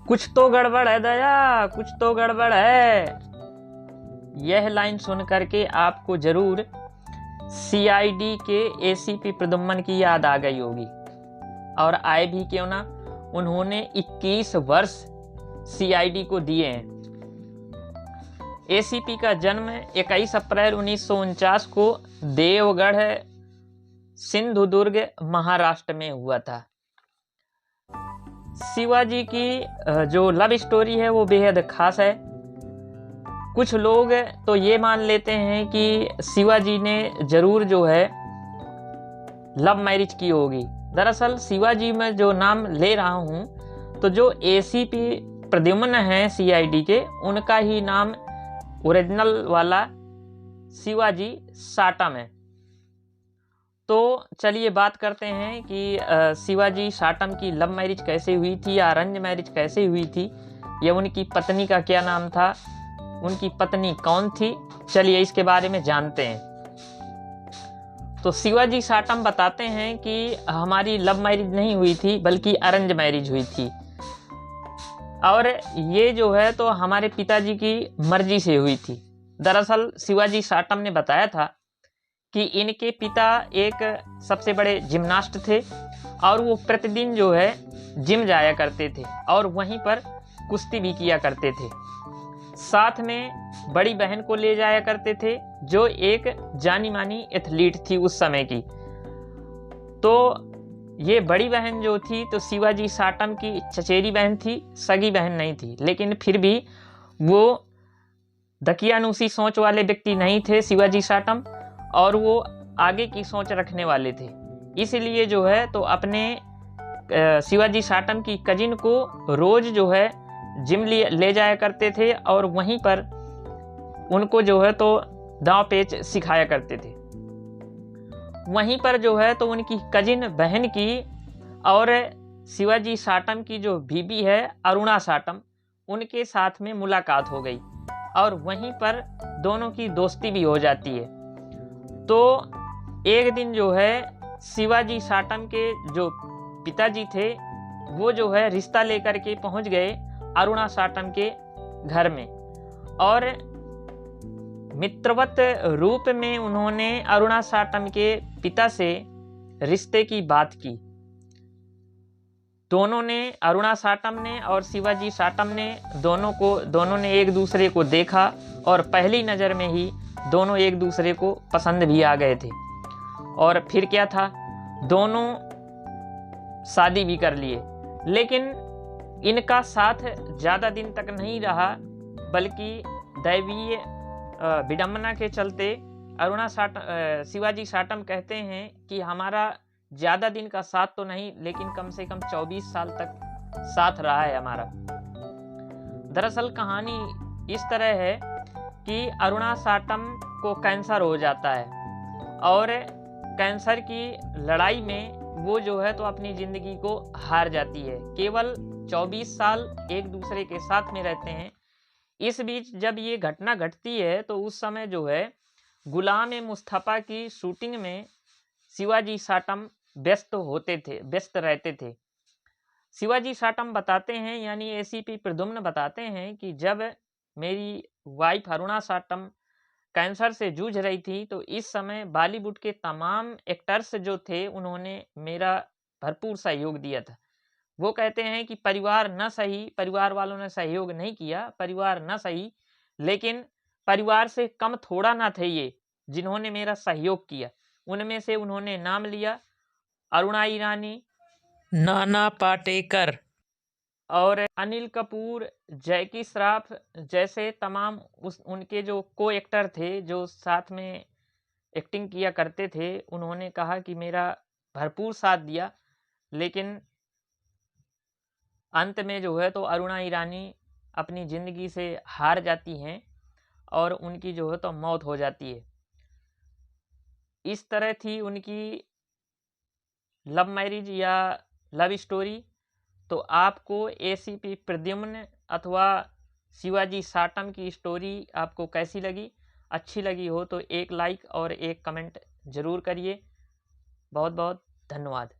कुछ तो गड़बड़ है दया, कुछ तो गड़बड़ है। यह लाइन सुन करके आपको जरूर सीआईडी के एसीपी प्रद्युम्न की याद आ गई होगी, और आए भी क्यों ना, उन्होंने 21 वर्ष सीआईडी को दिए हैं। एसीपी का जन्म 21 अप्रैल 1949 को देवगढ़, सिंधुदुर्ग, महाराष्ट्र में हुआ था। शिवाजी की जो लव स्टोरी है वो बेहद खास है। कुछ लोग तो ये मान लेते हैं कि शिवाजी ने जरूर जो है लव मैरिज की होगी। दरअसल शिवाजी में जो नाम ले रहा हूँ, तो जो एसीपी प्रद्युम्न हैं सीआईडी के, उनका ही नाम ओरिजिनल वाला शिवाजी साटम है। तो चलिए बात करते हैं कि शिवाजी साटम की लव मैरिज कैसे हुई थी या अरेंज मैरिज कैसे हुई थी, या उनकी पत्नी का क्या नाम था, उनकी पत्नी कौन थी। चलिए इसके बारे में जानते हैं। तो शिवाजी साटम बताते हैं कि हमारी लव मैरिज नहीं हुई थी बल्कि अरेंज मैरिज हुई थी, और ये जो है तो हमारे पिताजी की मर्जी से हुई थी। दरअसल शिवाजी साटम ने बताया था कि इनके पिता एक सबसे बड़े जिम्नास्ट थे, और वो प्रतिदिन जो है जिम जाया करते थे और वहीं पर कुश्ती भी किया करते थे। साथ में बड़ी बहन को ले जाया करते थे, जो एक जानी मानी एथलीट थी उस समय की। तो ये बड़ी बहन जो थी तो शिवाजी साटम की चचेरी बहन थी, सगी बहन नहीं थी, लेकिन फिर भी वो दकियानूसी सोच वाले व्यक्ति नहीं थे शिवाजी साटम, और वो आगे की सोच रखने वाले थे। इसलिए जो है तो अपने शिवाजी साटम की कजिन को रोज जो है जिम ले जाया करते थे, और वहीं पर उनको जो है तो दांव पेच सिखाया करते थे। वहीं पर जो है तो उनकी कजिन बहन की और शिवाजी साटम की जो बीबी है अरुणा साटम, उनके साथ में मुलाकात हो गई, और वहीं पर दोनों की दोस्ती भी हो जाती है। तो एक दिन जो है शिवाजी साटम के जो पिताजी थे वो जो है रिश्ता लेकर के पहुंच गए अरुणा साटम के घर में, और मित्रवत रूप में उन्होंने अरुणा साटम के पिता से रिश्ते की बात की। दोनों ने, अरुणा साटम ने और शिवाजी साटम ने, दोनों ने एक दूसरे को देखा, और पहली नज़र में ही दोनों एक दूसरे को पसंद भी आ गए थे। और फिर क्या था, दोनों शादी भी कर लिए। लेकिन इनका साथ ज़्यादा दिन तक नहीं रहा, बल्कि दैवीय विडंबना के चलते शिवाजी साटम कहते हैं कि हमारा ज़्यादा दिन का साथ तो नहीं, लेकिन कम से कम 24 साल तक साथ रहा है हमारा। दरअसल कहानी इस तरह है कि अरुणा साटम को कैंसर हो जाता है, और कैंसर की लड़ाई में वो जो है तो अपनी ज़िंदगी को हार जाती है। केवल 24 साल एक दूसरे के साथ में रहते हैं। इस बीच जब ये घटना घटती है तो उस समय जो है गुलाम-ए-मुस्तफा की शूटिंग में शिवाजी साटम व्यस्त रहते थे। शिवाजी साटम बताते हैं, यानी एसीपी प्रद्युम्न बताते हैं कि जब मेरी वाइफ अरुणा साटम कैंसर से जूझ रही थी, तो इस समय बॉलीवुड के तमाम एक्टर्स जो थे उन्होंने मेरा भरपूर सहयोग दिया था। वो कहते हैं कि परिवार वालों ने सहयोग नहीं किया, परिवार न सही, लेकिन परिवार से कम थोड़ा ना थे ये जिन्होंने मेरा सहयोग किया। उनमें से उन्होंने नाम लिया अरुणा ईरानी, नाना पाटेकर और अनिल कपूर, जैकी श्रॉफ जैसे तमाम उनके जो को एक्टर थे जो साथ में एक्टिंग किया करते थे। उन्होंने कहा कि मेरा भरपूर साथ दिया, लेकिन अंत में जो है तो अरुणा ईरानी अपनी ज़िंदगी से हार जाती हैं और उनकी जो है तो मौत हो जाती है। इस तरह थी उनकी लव मैरिज या लव स्टोरी। तो आपको एसीपी प्रद्युम्न अथवा शिवाजी साटम की स्टोरी आपको कैसी लगी? अच्छी लगी हो तो एक लाइक और एक कमेंट ज़रूर करिए। बहुत बहुत धन्यवाद।